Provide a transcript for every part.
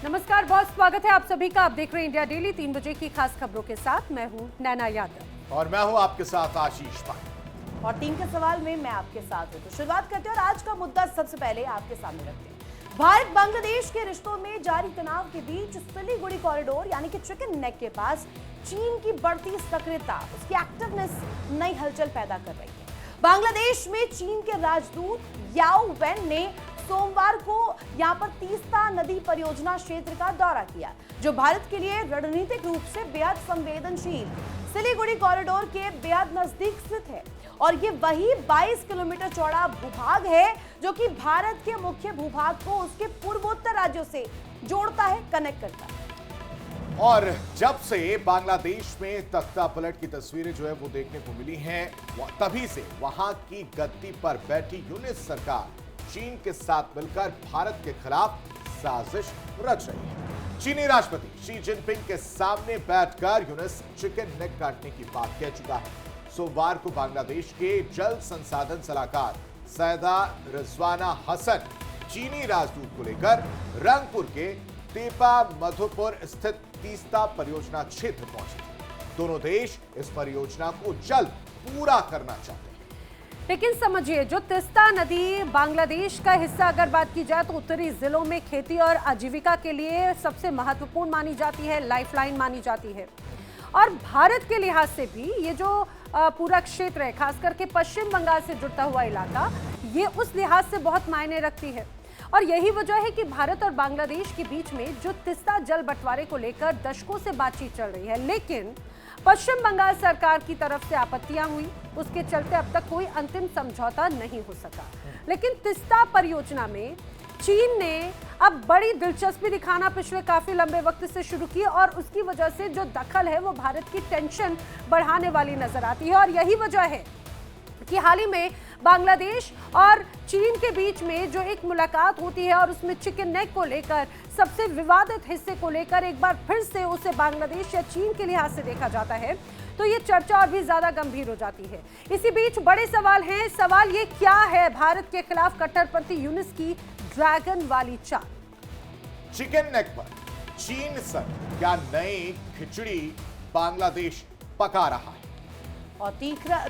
नमस्कार, बहुत स्वागत है आप सभी का। आप देख रहे हैं इंडिया डेली 3 बजे की खास खबरों के साथ। मैं हूं नैना यादव और मैं हूं आपके साथ आशीष पांडे। और 3 के सवाल में मैं आपके साथ हूं। तो शुरुआत करते हैं और आज का मुद्दा सबसे पहले आपके सामने रखते हैं। भारत बांग्लादेश के रिश्तों में जारी तनाव के बीच सिलीगुड़ी कॉरिडोर यानी कि चिकन नेक के पास चीन की बढ़ती सक्रियता, उसकी एक्टिवनेस नई हलचल पैदा कर रही है। बांग्लादेश में चीन के राजदूत याओ वेन ने सोमवार को यहां पर तीस्ता नदी परियोजना क्षेत्र का दौरा किया, जो भारत के लिए रणनीतिक रूप से बेहद संवेदनशील सिलीगुड़ी कॉरिडोर के बेहद नजदीक स्थित है। और ये वही 22 किलोमीटर चौड़ा भूभाग है जो कि भारत के मुख्य भूभाग को उसके पूर्वोत्तर राज्यों से जोड़ता है, कनेक्ट करता है। और जब से बांग्लादेश में तख्ता पलट की तस्वीरें जो है वो देखने को मिली हैं, तभी से वहां की गद्दी पर बैठी यूनिस सरकार चीन के साथ मिलकर भारत के खिलाफ साजिश रच रही है। चीनी राष्ट्रपति शी जिनपिंग के सामने बैठकर यूनिस चिकन नेक काटने की बात कह चुका है। सोमवार को बांग्लादेश के जल संसाधन सलाहकार सैयदा रिजवाना हसन चीनी राजदूत को लेकर रंगपुर के तेपा मधुपुर स्थित तीस्ता परियोजना क्षेत्र पहुंचे थे। दोनों देश इस परियोजना को जल्द पूरा करना चाहते हैं। लेकिन समझिए, जो तीस्ता नदी बांग्लादेश का हिस्सा अगर बात की जाए तो उत्तरी जिलों में खेती और आजीविका के लिए सबसे महत्वपूर्ण मानी जाती है, लाइफलाइन मानी जाती है। और भारत के लिहाज से भी ये जो पूरा क्षेत्र है, खास करके पश्चिम बंगाल से जुड़ता हुआ इलाका, ये उस लिहाज से बहुत मायने रखती है। और यही वजह है कि भारत और बांग्लादेश के बीच में जो तीस्ता जल बंटवारे को लेकर दशकों से बातचीत चल रही है, लेकिन पश्चिम बंगाल सरकार की तरफ से आपत्तियां हुई, उसके चलते अब तक कोई अंतिम समझौता नहीं हो सका। लेकिन तीस्ता परियोजना में चीन ने अब बड़ी दिलचस्पी दिखाना पिछले काफी लंबे वक्त से शुरू की और उसकी वजह से जो दखल है वो भारत की टेंशन बढ़ाने वाली नजर आती है। और यही वजह है कि हाल ही में बांग्लादेश और चीन के बीच में जो एक मुलाकात होती है और उसमें चिकन नेक को लेकर सबसे विवादित हिस्से को लेकर एक बार फिर से उसे बांग्लादेश या चीन के लिहाज से देखा जाता है, तो ये चर्चा और भी ज्यादा गंभीर हो जाती है। इसी बीच बड़े सवाल हैं। सवाल ये क्या है भारत के खिलाफ कट्टरपंथी यूनिस की ड्रैगन वाली चाल? चिकन नेक पर चीन सर क्या नई खिचड़ी बांग्लादेश पका रहा है? और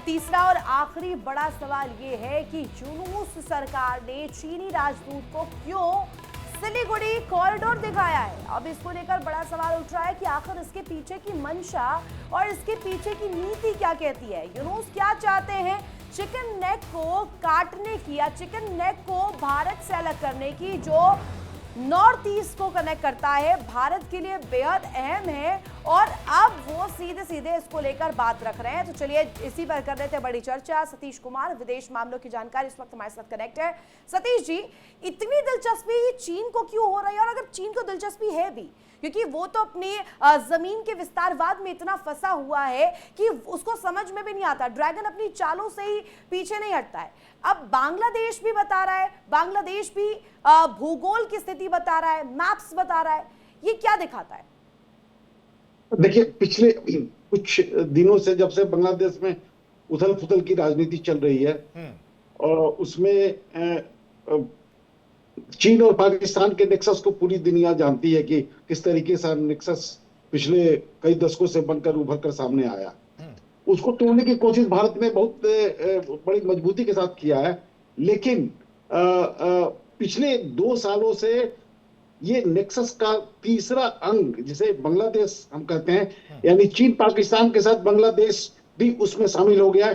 तीसरा और आखिरी बड़ा सवाल ये है कि यूनुस सरकार ने चीनी राजदूत को क्यों सिलीगुड़ी कॉरिडोर दिखाया है। अब इसको लेकर बड़ा सवाल उठ रहा है कि आखिर इसके पीछे की मंशा और इसके पीछे की नीति क्या कहती है। यूनुस क्या चाहते हैं? चिकन नेक को काटने की या चिकन नेक को भारत से अलग करने की, जो नॉर्थ ईस्ट को कनेक्ट करता है, भारत के लिए बेहद अहम है। और अब वो सीधे सीधे इसको लेकर बात रख रहे हैं। तो चलिए इसी पर कर रहे थे बड़ी चर्चा। सतीश कुमार, विदेश मामलों की जानकारी, इस वक्त हमारे साथ कनेक्ट है। सतीश जी, इतनी दिलचस्पी चीन को क्यों हो रही है? और अगर चीन को दिलचस्पी है भी, क्योंकि वो तो अपनी जमीन के विस्तारवाद में इतना फंसा हुआ है कि उसको समझ में भी नहीं आता, ड्रैगन अपनी चालों से ही पीछे नहीं हटता है। अब बांग्लादेश भी बता रहा है, बांग्लादेश भी भूगोल की स्थिति बता रहा है, मैप्स बता रहा है, ये क्या दिखाता है? देखिए, पिछले कुछ दिनों से जब से बांग्लादेश में उथल पुथल की राजनीति चल रही है और उसमें चीन और पाकिस्तान के नेक्सस को पूरी दुनिया जानती है कि किस तरीके से नेक्सस पिछले कई दशकों से बनकर उभर कर सामने आया। उसको तोड़ने की कोशिश भारत ने बहुत बड़ी मजबूती के साथ किया है। लेकिन पिछले 2 सालों से ये नेक्सस का तीसरा अंग, जिसे बांग्लादेश हम कहते हैं, यानी चीन पाकिस्तान के साथ बांग्लादेश भी उसमें शामिल हो गया है।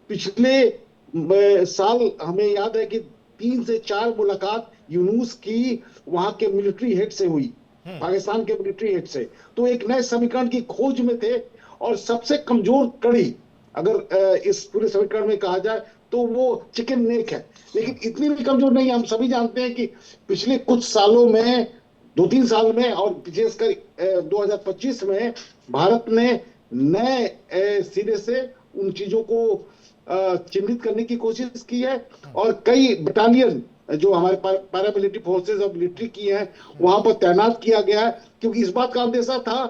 पिछले साल हमें याद है कि 3 से 4 मुलाकात यूनुस की वहां के मिलिट्री हेड से हुई, पाकिस्तान के मिलिट्री हेड से। तो एक नए समीकरण की खोज में थे और सबसे कमजोर कड़ी अगर इस पूरे समीकरण में कहा जाए तो वो चिकन नेक है। लेकिन इतनी भी कमजोर नहीं है। हम सभी जानते हैं कि पिछले कुछ सालों में, 2-3 साल में और विशेषकर 2025 में भारत ने नए सिरे से उन चीजों को चिन्हित करने की कोशिश की है और कई बटालियन जो हमारे पैरामिलिट्री फोर्सेस और मिलिट्री की हैं वहां पर तैनात किया गया है, क्योंकि इस बात का अंदेशा था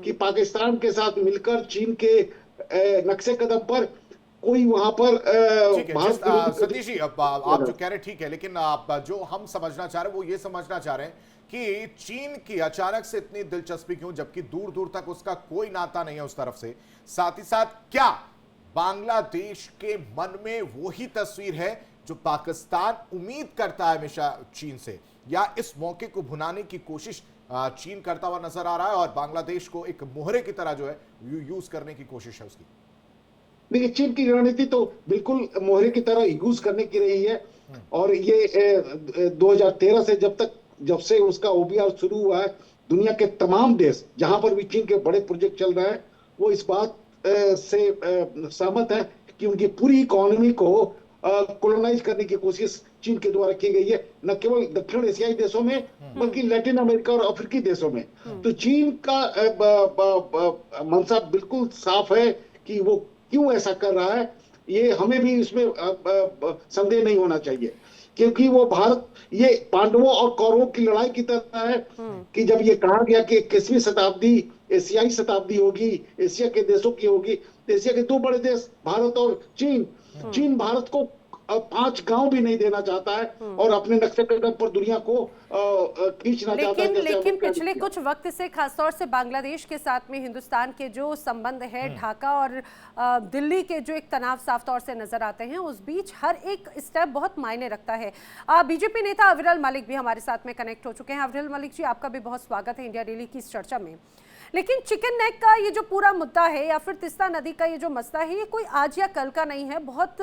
कि पाकिस्तान के साथ मिलकर चीन के नक्शे कदम पर कोई वहां पर सतीश जी, अब आप जो कह रहे हैं ठीक है, लेकिन आप जो हम समझना चाह रहे हैं वो ये समझना चाह रहे हैं कि चीन की अचानक से इतनी दिलचस्पी क्यों, जबकि दूर दूर तक उसका कोई नाता नहीं है उस तरफ से। साथ ही साथ क्या बांग्लादेश के मन में वही तस्वीर है जो पाकिस्तान उम्मीद करता है हमेशा चीन से, या इस मौके को भुनाने की कोशिश चीन करता हुआ नजर आ रहा है और बांग्लादेश को एक मोहरे की तरह जो है यूज करने की कोशिश है उसकी? देखिए, चीन की रणनीति तो बिल्कुल मोहरे की तरह यूज करने की रही है। और ये 2013 से जब से उसका ओबीआर शुरू हुआ है, दुनिया के तमाम देश जहां पर भी चीन के बड़े प्रोजेक्ट चल रहे हैं, वो इस बात से सहमत है कि उनकी पूरी इकोनॉमी को कोलोनाइज करने की कोशिश चीन के द्वारा की गई है, न केवल दक्षिण एशियाई देशों में बल्कि लैटिन अमेरिका और अफ्रीकी देशों में। तो चीन का मंशा बिल्कुल साफ है कि वो क्यों ऐसा कर रहा है। ये हमें भी इसमें संदेह नहीं होना चाहिए, क्योंकि वो भारत, ये पांडवों और कौरवों की लड़ाई की तरह है कि जब ये कहा गया कि 21वीं शताब्दी एशियाई शताब्दी होगी, एशिया के देशों की होगी, तो एशिया के दो बड़े देश भारत और चीन भारत को 5 गांव भी नहीं देना चाहता है और अपने नक्शे कदम पर दुनिया को खींचना चाहता है। लेकिन पिछले कुछ वक्त से खासतौर से बांग्लादेश के साथ में हिंदुस्तान के जो संबंध है, ढाका और दिल्ली के जो एक तनाव साफ तौर से नजर आते हैं, उस बीच हर एक स्टेप बहुत मायने रखता है। बीजेपी नेता अविरल मलिक भी हमारे साथ में कनेक्ट हो चुके हैं। अविरल मलिक जी, आपका भी बहुत स्वागत है इंडिया डेली की इस चर्चा में। लेकिन चिकन नेक का ये जो पूरा मुद्दा है या फिर तीस्ता नदी का ये जो मसला है, ये कोई आज या कल का नहीं है। बहुत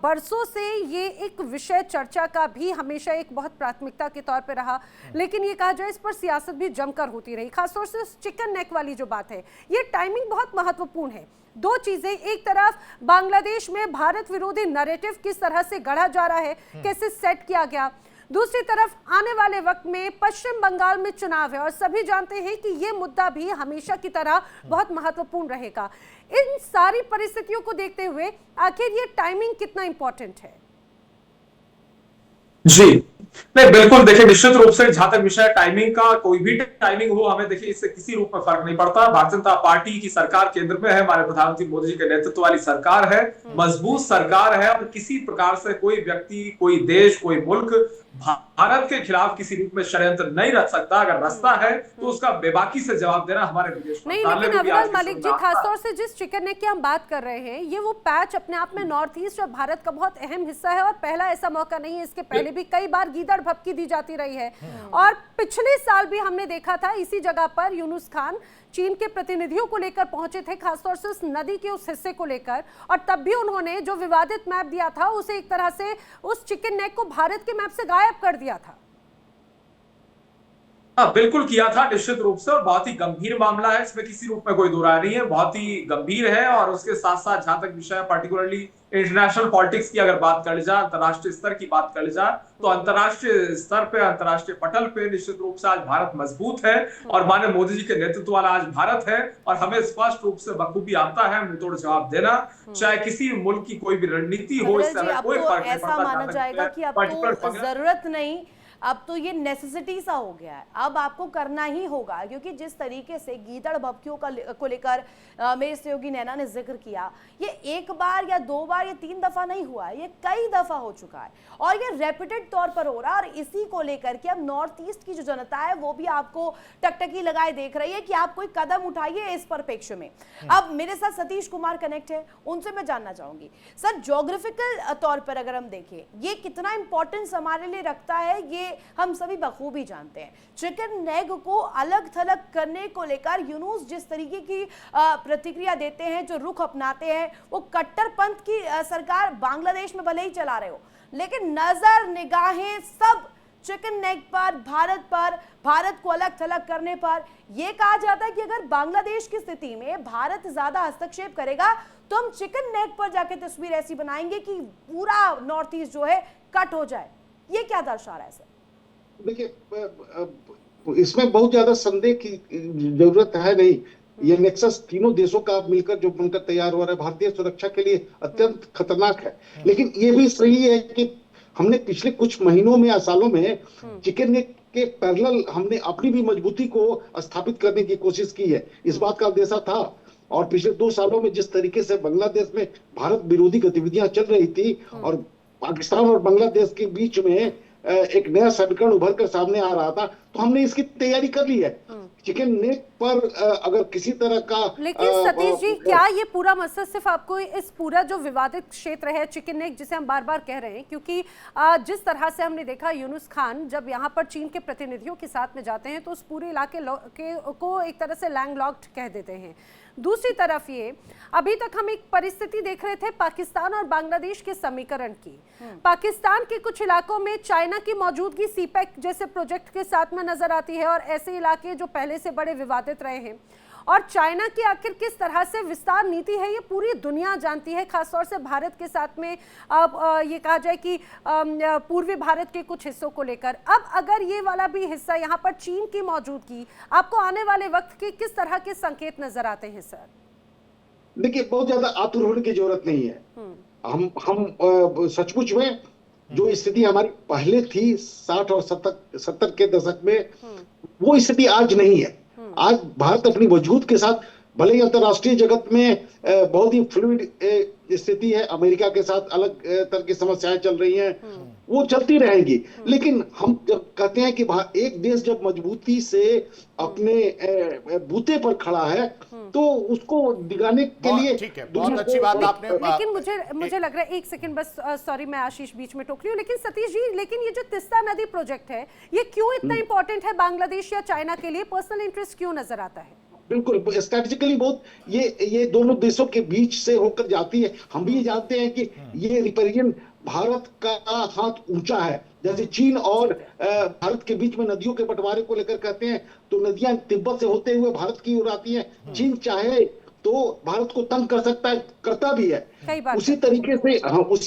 बरसों से ये एक विषय चर्चा का भी हमेशा एक बहुत प्राथमिकता के तौर पे रहा। लेकिन ये कहा जाए, इस पर सियासत भी जमकर होती रही। खासतौर से चिकन नेक वाली जो बात है, ये टाइमिंग बहुत महत्वपूर्ण है। दो चीजें, एक तरफ बांग्लादेश में भारत विरोधी नैरेटिव किस तरह से गढ़ा जा रहा है, कैसे सेट किया गया, दूसरी तरफ आने वाले वक्त में पश्चिम बंगाल में चुनाव है और सभी जानते हैं कि ये मुद्दा भी हमेशा की तरह बहुत महत्वपूर्ण रहेगा। इन सारी परिस्थितियों को देखते हुए आखिर ये टाइमिंग कितना इंपॉर्टेंट है? जी नहीं, बिल्कुल देखिए, निश्चित रूप से जहां तक विषय टाइमिंग का, कोई भी टाइमिंग हो, हमें देखिए इससे किसी रूप में फर्क नहीं पड़ता। भारतीय जनता पार्टी की सरकार केंद्र में है, हमारे प्रधानमंत्री मोदी जी के नेतृत्व वाली सरकार है, मजबूत सरकार है और किसी प्रकार से कोई व्यक्ति, कोई देश, कोई मुल्क भारत के खिलाफ किसी रूप में षड्यंत्र नहीं रख सकता। अगर रचता है तो उसका बेबाकी से जवाब देना हमारे विदेश नहीं। लेकिन अविरल मलिक जी, खासतौर से जिस चिकन नेक की हम बात कर रहे हैं, ये वो पैच अपने आप में नॉर्थ ईस्ट और भारत का बहुत अहम हिस्सा है और पहला ऐसा मौका नहीं है। इसके पहले भी कई बार गीदड़ भपकी दी जाती रही है और पिछले साल भी हमने देखा था इसी जगह पर यूनुस खान चीन के प्रतिनिधियों को लेकर पहुंचे थे, खासतौर से उस नदी के उस हिस्से को लेकर, और तब भी उन्होंने जो विवादित मैप दिया था उसे एक तरह से उस चिकन नेक को भारत के मैप से गायब कर दिया था। हाँ, बिल्कुल किया था निश्चित रूप से, और बहुत ही गंभीर मामला है, इसमें किसी रूप में कोई दो राय नहीं है, बहुत ही गंभीर है। और उसके साथ साथ जहां तक विषय पर्टिकुलरली इंटरनेशनल पॉलिटिक्स की अगर बात कर जाए, अंतर्राष्ट्रीय स्तर की बात कर जाए, तो अंतर्राष्ट्रीय स्तर पे, अंतर्राष्ट्रीय पटल पे निश्चित रूप से आज भारत मजबूत है और माननीय मोदी जी के नेतृत्व वाला आज भारत है। और हमें स्पष्ट रूप से बखूबी आता है मुंहतोड़ जवाब देना, चाहे किसी मुल्क की कोई भी रणनीति हो, इससे कोई फर्क नहीं पड़ता। ऐसा माना जाएगा कि अब तो जरूरत नहीं, अब तो ये नेसेसिटी सा हो गया है, अब आपको करना ही होगा, क्योंकि जिस तरीके से गीदड़ भपकियों को लेकर मेरे सहयोगी नैना ने जिक्र किया, ये एक बार या दो बार या 3 दफा नहीं हुआ है, ये कई दफा हो चुका है और ये रेपिटेड तौर पर हो रहा है। और इसी को लेकर के अब नॉर्थ ईस्ट की जो जनता है वो भी आपको टकटकी लगाए देख रही है कि आप कोई कदम उठाइए इस परिप्रेक्ष्य में। अब मेरे साथ सतीश कुमार कनेक्ट है, उनसे मैं जानना चाहूंगी, सर ज्योग्राफिकल तौर पर अगर हम देखें ये कितना इंपॉर्टेंस हमारे लिए रखता है, ये हम सभी बखूबी जानते हैं। चिकन नेक को अलग थलग करने को लेकर यूनुस जिस तरीके की प्रतिक्रिया देते हैं, जो रुख अपनाते हैं, वो कट्टरपंथ की सरकार बांग्लादेश में भले ही चला रहे हो, लेकिन नजर निगाहें सब चिकन नेक पर, भारत को अलग थलग करने पर। यह कहा जाता है कि अगर बांग्लादेश की स्थिति में भारत ज्यादा हस्तक्षेप करेगा तो हम चिकन नेक पर जाके तस्वीर ऐसी बनाएंगे कि पूरा नॉर्थ ईस्ट जो है कट हो जाए। ये क्या दर्शा रहा है सर? देखिए, इसमें बहुत ज्यादा संदेह की जरूरत है नहीं। ये नेक्सस तीनों देशों का मिलकर जो बनकर तैयार हो रहा है, भारतीय सुरक्षा के लिए अत्यंत खतरनाक है। लेकिन ये भी सही है कि हमने पिछले कुछ महीनों में या सालों में चिकन नेक के पैरेलल हमने अपनी भी मजबूती को स्थापित करने की कोशिश की है। इस बात का अंदेशा था। और पिछले 2 सालों में जिस तरीके से बांग्लादेश में भारत विरोधी गतिविधियां चल रही थी और पाकिस्तान और बांग्लादेश के बीच में एक नया समीकरण उभर कर सामने आ रहा था, तो हमने इसकी तैयारी कर ली है। चिकन नेक पर अगर किसी तरह का लेकिन सतीश जी, क्या ये पूरा मसला सिर्फ आपको इस पूरा जो विवादित क्षेत्र है चिकन नेक, जिसे हम बार बार कह रहे हैं, क्योंकि जिस तरह से हमने देखा यूनुस खान जब यहाँ पर चीन के प्रतिनिधियों के साथ में जाते हैं तो उस पूरे इलाके को एक तरह से लैंडलॉक्ड कह देते हैं। दूसरी तरफ ये अभी तक हम एक परिस्थिति देख रहे थे पाकिस्तान और बांग्लादेश के समीकरण की। पाकिस्तान के कुछ इलाकों में चाइना की मौजूदगी सीपेक जैसे प्रोजेक्ट के साथ में नजर आती है और ऐसे इलाके जो पहले से बड़े विवादित रहे हैं। और चाइना की आखिर किस तरह से विस्तार नीति है ये पूरी दुनिया जानती है, खासतौर से भारत के साथ में ये कहा जाए कि पूर्वी भारत के कुछ हिस्सों को लेकर। अब अगर ये वाला भी हिस्सा यहाँ पर चीन की मौजूदगी, आपको आने वाले वक्त के किस तरह के संकेत नजर आते हैं सर? देखिए, बहुत ज्यादा आतुर होने की जरूरत नहीं है। हम सचमुच में जो स्थिति हमारी पहले थी 60 और 70 के दशक में, वो स्थिति आज नहीं है। आज भारत अपनी वजूद के साथ, भले ही अंतरराष्ट्रीय जगत में बहुत ही फ्लूइड स्थिति है, अमेरिका के साथ अलग तरह की समस्याएं चल रही हैं, वो चलती रहेंगी, लेकिन हम जब कहते हैं कि एक देश जब मजबूती से अपने बूते पर खड़ा है तो उसको दिखाने के लिए, ठीक है, बहुत अच्छी बात आपने। लेकिन मुझे लग रहा है, एक सेकंड बस, सॉरी मैं आशीष बीच में टोक रही हूँ, लेकिन सतीश जी, लेकिन ये जो तिस्ता नदी प्रोजेक्ट है ये क्यों इतना इंपॉर्टेंट है बांग्लादेश या चाइना के लिए? पर्सनल इंटरेस्ट क्यों नजर आता है? बिल्कुल, स्ट्रेटेजिकली बहुत ये दोनों देशों के बीच से होकर जाती है। हम भी जानते हैं कि ये रिपेरियन भारत का हाथ ऊंचा है। जैसे चीन और भारत के बीच में नदियों के बंटवारे को लेकर कहते हैं, तो नदियां तिब्बत से होते हुए भारत की ओर आती हैं। चीन चाहे तो भारत को तंग कर सकता है, करता भी है। उसी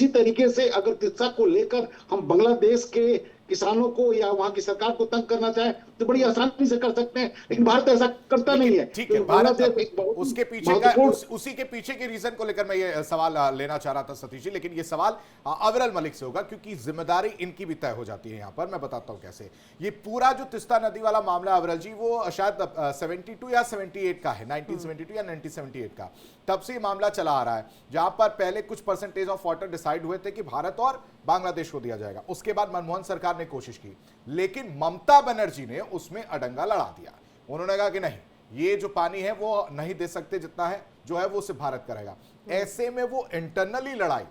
तरीके से अगर तिस्सा को लेकर हम बांग्लादेश के किसानों को या वहां की सरकार को तंग करना चाहे तो बड़ी आसानी से कर सकते हैं, लेकिन भारत ऐसा करता नहीं है। ठीक है, भारत उसके पीछे का उसी के पीछे के रीजन को लेकर मैं ये सवाल लेना चाह रहा था सतीश जी, लेकिन ये सवाल अविरल मलिक से होगा क्योंकि जिम्मेदारी इनकी भी तय हो जाती है। यहाँ पर मैं बताता हूँ कैसे। ये पूरा जो तिस्ता नदी वाला मामला अविरल जी, वो शायद 72 या 78 का है, 1972 या 1978 का, तब से ये मामला चला आ रहा है, जहां पर पहले कुछ परसेंटेज ऑफ वाटर डिसाइड हुए थे कि भारत और बांग्लादेश को दिया जाएगा। उसके बाद मनमोहन सरकार ने कोशिश की, लेकिन ममता बनर्जी ने उसमें अडंगा लड़ा दिया। उन्होंने कहा कि नहीं, ये जो पानी है वो नहीं दे सकते, जितना है जो है वो सिर्फ भारत करेगा। ऐसे में वो इंटरनली लड़ाई,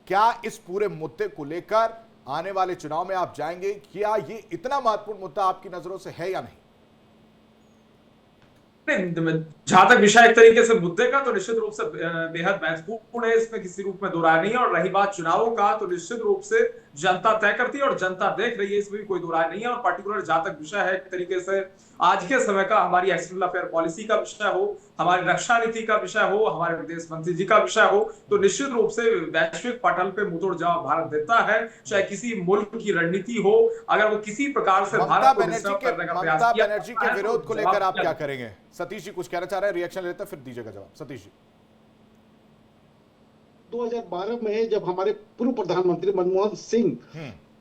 क्या इस पूरे मुद्दे को लेकर आने वाले चुनाव में आप जाएंगे? क्या ये इतना महत्वपूर्ण मुद्दा आपकी नजरों से है या नहीं? जहां तक विषय एक तरीके से मुद्दे का, तो निश्चित रूप से बेहद महत्वपूर्ण है, इसमें किसी रूप में दो राय नहीं है। और रही बात चुनावों का, तो निश्चित रूप से जनता तय करती है और जनता देख रही है, इसमें भी कोई दो राय नहीं है। और पर्टिकुलर जहां तक विषय है एक तरीके से आज के समय का, हमारी एक्सटर्नल अफेयर पॉलिसी का विषय हो, हमारी रक्षा नीति का विषय हो, हमारे विदेश मंत्री जी का विषय हो, तो निश्चित रूप से वैश्विक पटल पे मुंहतोड़ जवाब भारत देता है। चाहे किसी मुल्क की रणनीति हो, अगर वो किसी प्रकार से भारत को डिस्टर्ब करने का प्रयास किया, ममता बनर्जी के विरोध को लेकर आप क्या करेंगे? सतीश जी कुछ कहना चाह रहे हैं, रिएक्शन लेते हैं, फिर दीजिएगा जवाब। सतीश जी, 2012 में जब हमारे पूर्व प्रधानमंत्री मनमोहन सिंह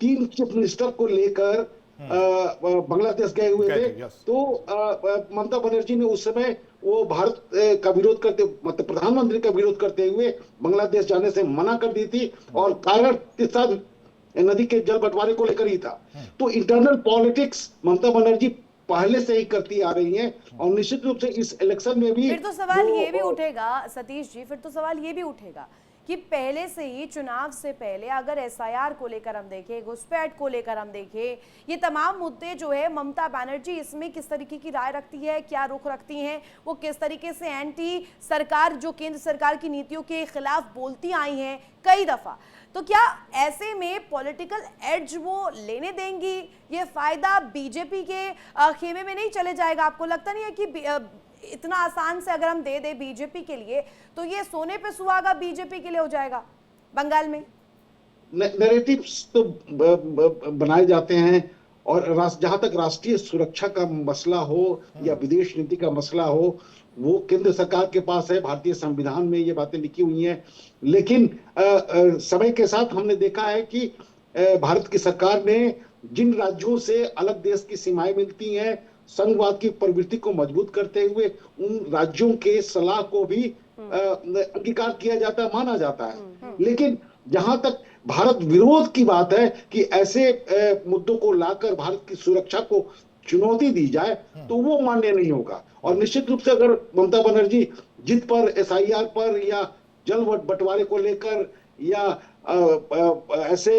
3 चीफ मिनिस्टर को लेकर बांग्लादेश गए हुए थे, तो ममता बनर्जी ने उस समय वो भारत का विरोध करते, मतलब प्रधानमंत्री का विरोध करते हुए बांग्लादेश जाने से मना कर दी थी, और कारण तिस्सा नदी के जल बंटवारे को लेकर ही था। तो इंटरनल पॉलिटिक्स ममता बनर्जी पहले से ही करती आ रही हैं, और निश्चित रूप से इस इलेक्शन में भी फिर तो सवाल ये भी उठेगा सतीश जी, फिर तो सवाल ये भी उठेगा कि पहले से ही चुनाव से पहले अगर एसआईआर को लेकर हम देखें, घुसपैठ को लेकर हम देखें, ये तमाम मुद्दे जो है ममता बनर्जी इसमें किस तरीके की राय रखती है, क्या रुख रखती हैं, वो किस तरीके से एंटी सरकार, जो केंद्र सरकार की नीतियों के खिलाफ बोलती आई हैं कई दफा, तो क्या ऐसे में पॉलिटिकल एज वो लेने देंगी? ये फायदा बीजेपी के खेमे में नहीं चले जाएगा? आपको लगता नहीं है कि इतना आसान से अगर हम दे दे बीजेपी के लिए, तो ये सोने पे सुहागा बीजेपी के लिए हो जाएगा बंगाल में? नैरेटिव्स तो बनाए जाते हैं, और जहां तक राष्ट्रीय सुरक्षा का मसला हो या विदेश नीति का मसला हो, वो केंद्र सरकार के पास है। भारतीय संविधान में ये बातें लिखी हुई हैं, लेकिन समय के साथ हमने देखा है कि भारत की सरकार ने जिन राज्यों से अलग देश की सीमाएं मिलती हैं, संघवाद की प्रवृत्ति को मजबूत करते हुए उन राज्यों के सलाह को भी अंगीकार किया जाता है, माना जाता है। लेकिन जहां तक भारत विरोध की बात है कि ऐसे मुद्दों को लाकर भारत की सुरक्षा को चुनौती दी जाए तो वो मान्य नहीं होगा। और निश्चित रूप से अगर ममता बनर्जी जित पर, एसआईआर पर या जल बंटवारे को लेकर या ऐसे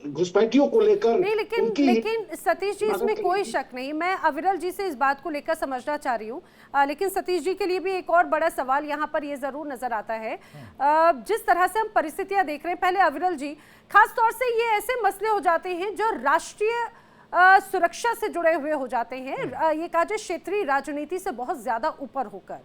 घुसपैठियों को लेकर नहीं, लेकिन सतीश जी इसमें कोई शक नहीं, मैं अविरल जी से इस बात को लेकर समझना चाह रही हूँ, लेकिन सतीश जी के लिए भी एक और बड़ा सवाल यहाँ पर ये जरूर नजर आता है। जिस तरह से हम परिस्थितियां देख रहे हैं, पहले अविरल जी, खास तौर से ये ऐसे मसले हो जाते हैं जो राष्ट्रीय सुरक्षा से जुड़े हुए हो जाते हैं, ये कहा जाए क्षेत्रीय राजनीति से बहुत ज्यादा ऊपर होकर,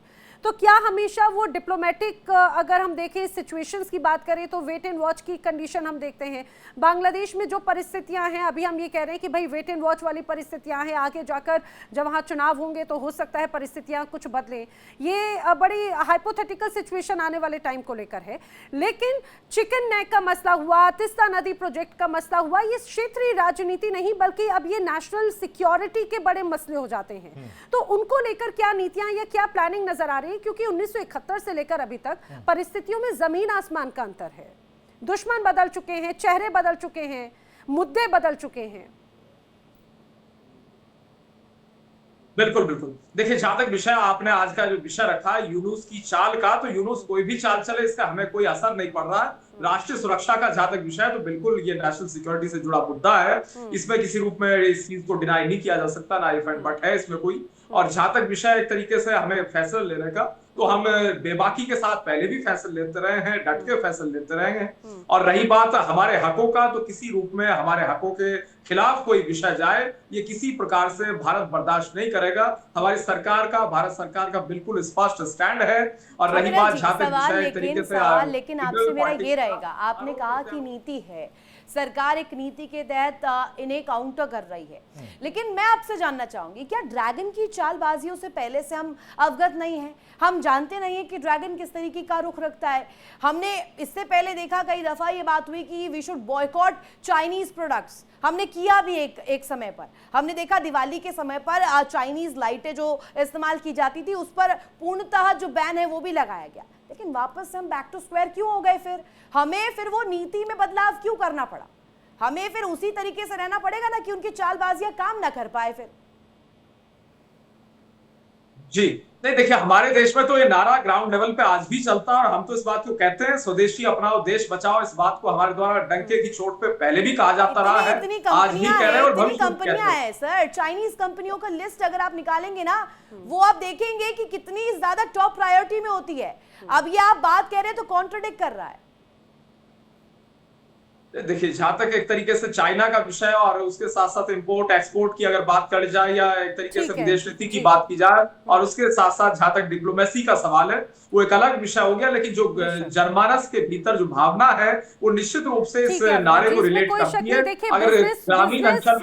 तो क्या हमेशा वो डिप्लोमेटिक, अगर हम देखें सिचुएशंस की बात करें तो वेट एंड वॉच की कंडीशन हम देखते हैं। बांग्लादेश में जो परिस्थितियां हैं, अभी हम ये कह रहे हैं कि भाई वेट एंड वॉच वाली परिस्थितियां हैं, आगे जाकर जब वहां चुनाव होंगे तो हो सकता है परिस्थितियां कुछ बदलें, ये बड़ी हाइपोथेटिकल सिचुएशन आने वाले टाइम को लेकर है। लेकिन चिकन नेक का मसला हुआ, तिस्ता नदी प्रोजेक्ट का मसला हुआ, ये क्षेत्रीय राजनीति नहीं बल्कि अब ये नेशनल सिक्योरिटी के बड़े मसले हो जाते हैं, तो उनको लेकर क्या नीतियां या क्या प्लानिंग नजर आ रही है? क्योंकि 1971 से लेकर अभी तक परिस्थितियों में जमीन आसमान का अंतर है, दुश्मन बदल चुके हैं, चेहरे बदल चुके हैं, मुद्दे बदल चुके हैं। बिल्कुल बिल्कुल, देखिए जहां तक विषय आपने आज का जो विषय रखा है यूनुस की चाल का, तो यूनुस कोई भी चाल चले इसका हमें कोई असर नहीं पड़ रहा है। राष्ट्रीय सुरक्षा का जहां तक विषय है तो बिल्कुल ये नेशनल सिक्योरिटी से जुड़ा मुद्दा है, इसमें किसी रूप में इस चीज को डिनाई नहीं किया जा सकता, ना इफ एंड बट है इसमें कोई। और जहां तक विषय एक तरीके से हमें फैसला लेने का, तो हम बेबाकी के साथ पहले भी फैसले लेते रहे हैं, डट के फैसले लेते रहे हैं। और रही बात हमारे हकों का, तो किसी रूप में हमारे हकों के खिलाफ कोई विषय जाए ये किसी प्रकार से भारत बर्दाश्त नहीं करेगा। हमारी सरकार का, भारत सरकार का बिल्कुल स्पष्ट स्टैंड है। और रही बात जहां तक विषय एक तरीके से, लेकिन आपसे मेरा ये रहेगा, आपने कहा कि नीति है, सरकार एक नीति के तहत इन्हें काउंटर कर रही है, लेकिन मैं आपसे जानना चाहूंगी क्या ड्रैगन की चालबाजियों से पहले से हम अवगत नहीं हैं? हम जानते नहीं है कि ड्रैगन किस तरीके का रुख रखता है? हमने इससे पहले देखा, कई दफा ये बात हुई कि we should boycott Chinese products, हमने किया भी एक समय पर। हमने देखा दिवाली के समय पर चाइनीज लाइटें जो इस्तेमाल की जाती थी उस पर पूर्णतः जो बैन है वो भी लगाया गया, लेकिन वापस से हम बैक टू स्क्वायर क्यों हो गए? फिर हमें फिर वो नीति में बदलाव क्यों करना पड़ा? हमें फिर उसी तरीके से रहना पड़ेगा ना कि उनकी चालबाजियां काम ना कर पाए फिर। जी नहीं, देखिए हमारे देश में तो ये नारा ग्राउंड लेवल पे आज भी चलता है और हम तो इस बात को कहते हैं, स्वदेशी अपनाओ देश बचाओ। इस बात को हमारे द्वारा डंके की चोट पे पहले भी कहा जाता रहा है, आज भी कह रहे हैं और भविष्य में कंपनियां हैं सर। चाइनीज कंपनियों का लिस्ट अगर आप निकालेंगे ना, वो आप देखेंगे कि कितनी ज्यादा टॉप प्रायोरिटी में होती है। अब ये आप बात कह रहे हैं तो कॉन्ट्रडिक्ट कर रहा है। देखिए जहां तक एक तरीके से चाइना का विषय और उसके साथ साथ इंपोर्ट एक्सपोर्ट की अगर बात कर जाए या एक तरीके से विदेश नीति की बात की जाए और उसके साथ साथ जहां तक डिप्लोमेसी का सवाल है वो एक अलग विषय हो गया, लेकिन जो जनमानस के भीतर जो भावना है वो निश्चित रूप से इस नारे को रिलेट करती है। अगर ग्रामीण अंचल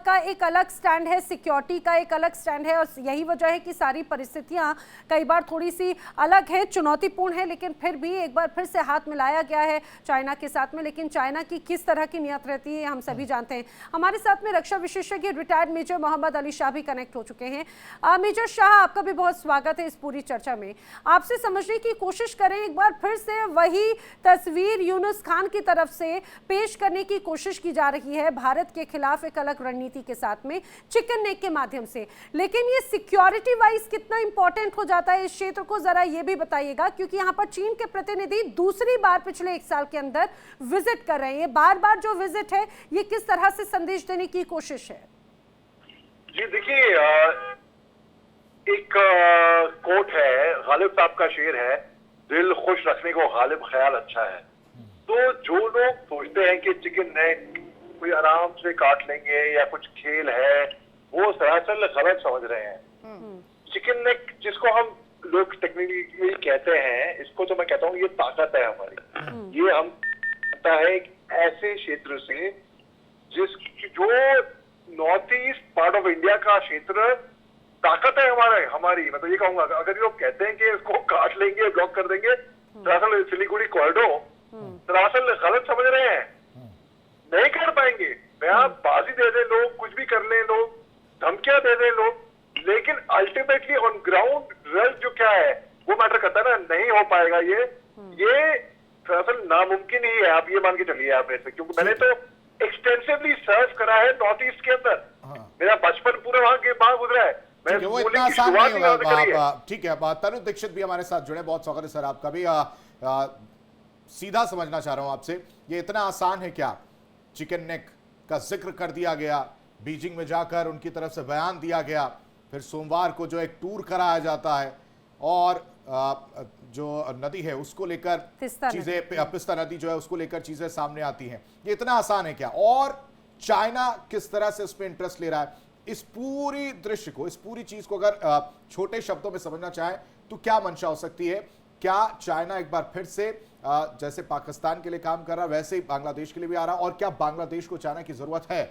का एक अलग स्टैंड है, सिक्योरिटी का एक अलग स्टैंड है, और यही वजह है कि सारी परिस्थितियां कई बार थोड़ी सी अलग है, चुनौतीपूर्ण है, लेकिन फिर भी एक बार फिर से हाथ मिलाया गया है चाइना के साथ में। लेकिन चाइना की किस तरह की नियत रहती है हम सभी जानते हैं। हमारे साथ में रक्षा विशेषज्ञ रिटायर्ड मेजर मोहम्मद अली शाह भी कनेक्ट हो चुके हैं। मेजर शाह, आपका भी बहुत स्वागत है इस पूरी चर्चा में। आपसे समझने की कोशिश करें एक बार फिर से, वही तस्वीर यूनुस खान की तरफ से पेश करने की कोशिश की जा रही है भारत के खिलाफ एक अलग रणनीति के साथ में, चिकन नेक के माध्यम से। लेकिन ये सिक्योरिटी वाइज कितना इंपॉर्टेंट हो जाता है इस क्षेत्र को, जरा ये भी बताइएगा, क्योंकि यहाँ पर चीन के प्रतिनिधि दूसरी बार पिछले 1 साल के अंदर विजिट कर रहे हैं। बार बार जो विजिट है ये किस तरह से संदेश देने की कोशिश है? जी देखिए, एक कोट है, गालिब साहब का शेर है, दिल खुश रखने को गालिब ख्याल अच्छा है। तो जो लोग सोचते हैं कि चिकन नेक कोई आराम से काट लेंगे या कुछ खेल है, वो दरअसल गलत समझ रहे हैं। चिकन नेक जिसको हम लोग टेक्निकली कहते हैं, इसको तो मैं कहता हूँ ये ताकत है हमारी। ये हम कहता है एक ऐसे क्षेत्र से जो north east part of India का क्षेत्र ताकत है हमारी। मैं तो ये कहूंगा, अगर लोग कहते हैं कि इसको काट लेंगे, ब्लॉक कर देंगे, दरअसल सिलीगुड़ी कॉरिडोर दरअसल गलत समझ रहे हैं, नहीं कर पाएंगे। बाजी दे दे लोग, कुछ भी कर ले लोग, धमकियां दे दे लोग, लेकिन अल्टीमेटली ऑन ग्राउंड रिजल्ट जो क्या है वो मैटर करता है ना, नहीं हो पाएगा। ये दरअसल नामुमकिन ही है, आप ये मान के चलिए आप ऐसे, क्योंकि मैंने तो एक्सटेंसिवली सर्व करा है नॉर्थ ईस्ट के अंदर। मेरा बचपन पूरा वहां गुजरा है। ठीक है, वो इतना आसान नहीं होगा। ठीक है, तनु दीक्षित भी हमारे साथ जुड़े, बहुत स्वागत है सर आपका भी। सीधा समझना चाह रहा हूं आपसे, ये इतना आसान है क्या? चिकन नेक का जिक्र कर दिया गया, बीजिंग में जाकर उनकी तरफ से बयान दिया गया, फिर सोमवार को जो एक टूर कराया जाता है और जो नदी है उसको लेकर चीजें, पिस्ता नदी जो है उसको लेकर चीजें सामने आती हैं, ये इतना आसान है क्या? और चाइना किस तरह से उसमें इंटरेस्ट ले रहा है? इस पूरी दृश्य को, इस पूरी चीज को अगर छोटे शब्दों में समझना चाहें तो क्या मंशा हो सकती है? क्या चाइना एक बार फिर से जैसे पाकिस्तान के लिए काम कर रहा है वैसे ही बांग्लादेश के लिए भी आ रहा है, और क्या बांग्लादेश को चाइना की जरूरत है?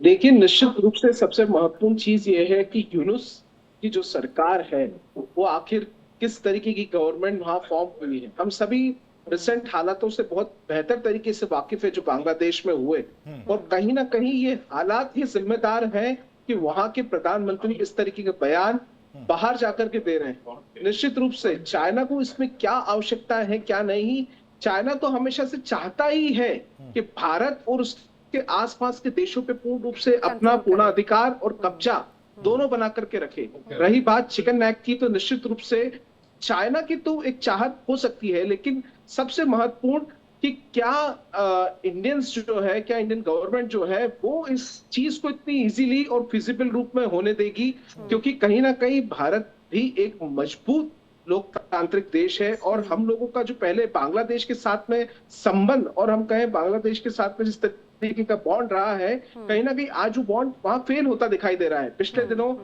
देखिए, निश्चित रूप से सबसे महत्वपूर्ण चीज ये है कि यूनुस की जो सरकार है वो आखिर किस तरीके की गवर्नमेंट वहां फॉर्म हुई है। हम सभी रिसेंट हालातों से बहुत बेहतर तरीके से वाकिफ है जो बांग्लादेश में हुए, और कहीं ना कहीं ये हालात ही जिम्मेदार हैं कि वहां के प्रधानमंत्री इस तरीके के बयान बाहर जाकर के दे रहे हैं। निश्चित रूप से चाइना को इसमें क्या आवश्यकता है क्या नहीं, चाइना तो हमेशा से चाहता ही है कि भारत और उसके आसपास के देशों पे पूर्ण रूप से अपना पूर्णाधिकार और कब्जा दोनों बना करके रखे। रही बात चिकन नेक की, तो निश्चित रूप से चाइना की तो एक चाहत हो सकती है, लेकिन सबसे महत्वपूर्ण कि क्या इंडियंस जो है, क्या इंडियन गवर्नमेंट जो है वो इस चीज को इतनी इजीली और फिजिबल रूप में होने देगी, क्योंकि कहीं ना कहीं भारत भी एक मजबूत लोकतांत्रिक देश है, और हम लोगों का जो पहले बांग्लादेश के साथ में संबंध, और हम कहें बांग्लादेश के साथ में जिस तरीके का बॉन्ड रहा है, कहीं ना कहीं आज वो बॉन्ड वहां फेल होता दिखाई दे रहा है। पिछले दिनों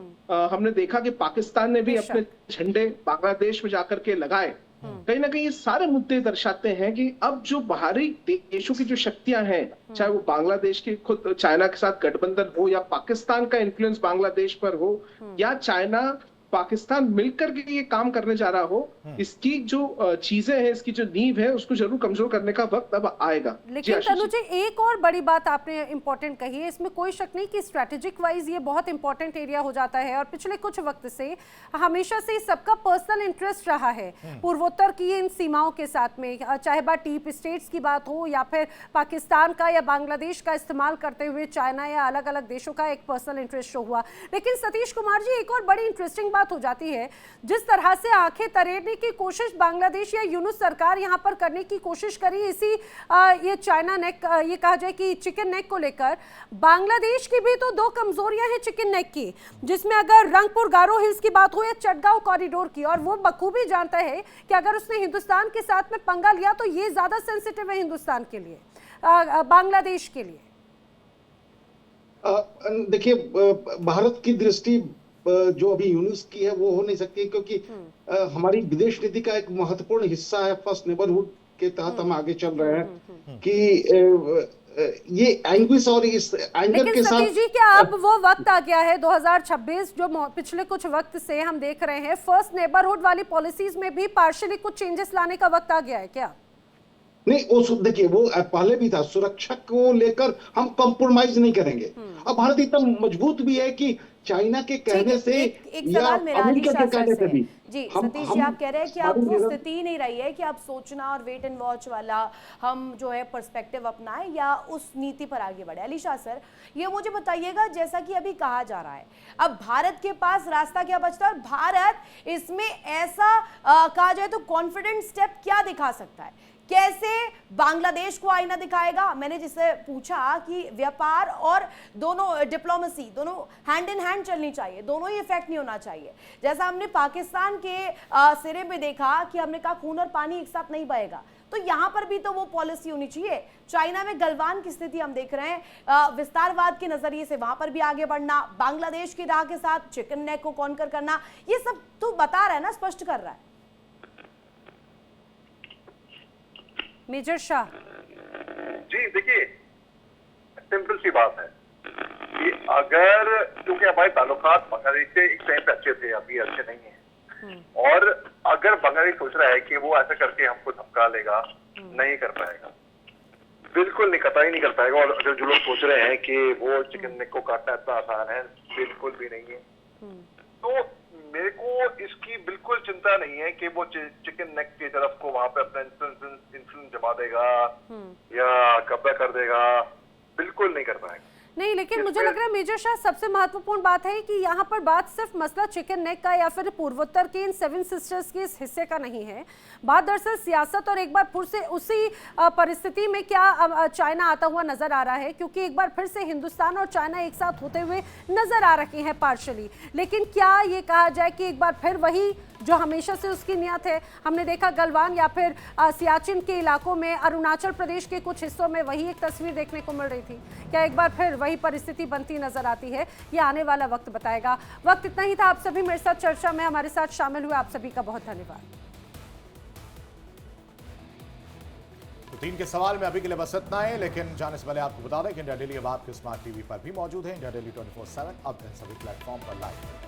हमने देखा कि पाकिस्तान ने भी अपने झंडे बांग्लादेश में जाकर के लगाए। कहीं ना कहीं ये सारे मुद्दे दर्शाते हैं कि अब जो बाहरी देशों की जो शक्तियां हैं, चाहे वो बांग्लादेश के खुद चाइना के साथ गठबंधन हो, या पाकिस्तान का इन्फ्लुएंस बांग्लादेश पर हो, या चाइना पाकिस्तान मिलकर के ये काम करने जा रहा हो, इसकी जो चीजें हैं, इसकी जो नींव है, उसको जरूर कमजोर करने का वक्त अब आएगा। लेकिन तनु जी, एक और बड़ी बात आपने इंपॉर्टेंट कही है, इसमें कोई शक नहीं कि स्ट्रेटेजिक वाइज ये बहुत इंपॉर्टेंट एरिया हो जाता है, और पिछले कुछ वक्त से हमेशा से सबका पर्सनल इंटरेस्ट रहा है पूर्वोत्तर की इन सीमाओं के साथ में, चाहे बात डीप स्टेट्स की बात हो या फिर पाकिस्तान का या बांग्लादेश का इस्तेमाल करते हुए चाइना या अलग अलग देशों का एक पर्सनल इंटरेस्ट शो हुआ। लेकिन सतीश कुमार जी, एक और बड़ी इंटरेस्टिंग बात हो जाती है, जिस तरह से आंखें तरेने की कोशिश बांग्लादेश या यूनुस सरकार यहां पर करने की कोशिश करी इसी ये चाइना नेक, ये कहा जाए कि चिकन नेक को लेकर, बांग्लादेश की भी तो दो कमजोरियां हैं चिकन नेक की, जिसमें अगर रंगपुर गारो हिल्स की बात हो या चटगांव कॉरिडोर की, और वो बखूबी जानता है कि अगर उसने हिंदुस्तान के साथ में पंगा लिया तो ये ज्यादा सेंसिटिव है हिंदुस्तान के लिए, बांग्लादेश के लिए। देखिए, भारत की दृष्टि जो अभी यूनुस की है वो हो नहीं सकती, क्योंकि हमारी विदेश नीति का एक महत्वपूर्ण हिस्सा है, फर्स्ट नेबरहुड के तहत हम आगे चल रहे हैं कि ये एंग्विश और इस एंगर के साथ। जी, क्या अब वो वक्त आ गया है 2026 जो पिछले कुछ वक्त से हम देख रहे हैं, फर्स्ट नेबरहुड वाली पॉलिसीज में भी पार्शियली कुछ चेंजेस लाने का वक्त आ गया है क्या? नहीं, वो देखिए, वो पहले भी था, सुरक्षा को लेकर हम कॉम्प्रोमाइज नहीं करेंगे। अब भारत इतना मजबूत भी है कि चाइना के कहने से एक सवाल मेरा अमेरिका के कहने से भी जी सतीश जी, आप कह रहे हैं कि अब वो स्थिति ही नहीं रही है कि आप सोचना और वेट एंड वॉच वाला हम जो है पर्सपेक्टिव अपनाएं या उस नीति पर आगे बढ़े। अलीशा सर, ये मुझे बताइएगा, जैसा कि अभी कहा जा रहा है, अब भारत के पास रास्ता क्या बचता है, और भारत इसमें ऐसा कहा जाए तो कॉन्फिडेंट स्टेप क्या दिखा सकता है, कैसे बांग्लादेश को आईना दिखाएगा? मैंने जिससे पूछा कि व्यापार और दोनों डिप्लोमेसी दोनों हैंड इन हैंड चलनी चाहिए, दोनों ही इफेक्ट नहीं होना चाहिए। जैसा हमने पाकिस्तान के सिरे पे देखा कि हमने कहा खून और पानी एक साथ नहीं बहेगा, तो यहां पर भी तो वो पॉलिसी होनी चाहिए। चाइना में गलवान की स्थिति हम देख रहे हैं, विस्तारवाद के नजरिए से वहां पर भी आगे बढ़ना, बांग्लादेश की राह के साथ चिकन नेक को कॉन्कर करना, ये सब तो बता रहा है ना, स्पष्ट कर रहा है। मेजर शाह जी, देखिए, सिंपल सी बात है कि अगर, क्योंकि हमारे ताल्लुकात बांग्लादेश से एक टाइम पे अच्छे थे, अभी अच्छे नहीं है, और अगर बांग्लादेश सोच रहा है कि वो ऐसा करके हमको धमका लेगा, नहीं कर पाएगा, बिल्कुल नहीं, कतई नहीं कर पाएगा। और अगर जो लोग सोच रहे हैं कि वो चिकन नेक को काटना इतना आसान है, बिल्कुल भी नहीं है। तो मेरे को इसकी बिल्कुल चिंता नहीं है कि वो चिकन नेक की तरफ को वहां पे अपना इन्फ्लुएंस जमा देगा या कब्जा कर देगा, बिल्कुल नहीं कर पाएगा। नहीं, लेकिन मुझे लग रहा है मेजर शाह सबसे महत्वपूर्ण बात है कि यहाँ पर बात सिर्फ मसला चिकन नेक का या फिर पूर्वोत्तर के इन 7 सिस्टर्स के इस हिस्से का नहीं है। बात दरअसल सियासत और एक बार फिर से उसी परिस्थिति में क्या चाइना आता हुआ नजर आ रहा है, क्योंकि एक बार फिर से हिंदुस्तान और चाइना एक साथ होते हुए नजर आ रखे हैं पार्शली। लेकिन क्या ये कहा जाए कि एक बार फिर वही जो हमेशा से उसकी नियत है, हमने देखा गलवान या फिर सियाचिन के इलाकों में, अरुणाचल प्रदेश के कुछ हिस्सों में वही एक तस्वीर देखने को मिल रही थी। क्या एक बार फिर वही परिस्थिति बनती नजर आती है? ये आने वाला वक्त बताएगा। वक्त इतना ही था। आप सभी मेरे साथ चर्चा में हमारे साथ शामिल हुए, आप सभी का बहुत धन्यवाद। तो 3 के सवाल में अभी के लिए बस इतना है, लेकिन जाने से पहले आपको बता दें कि इंडिया डेली अब आपके स्मार्ट टीवी पर भी मौजूद है। इंडिया डेली 24/7 अब सभी प्लेटफॉर्म पर लाइव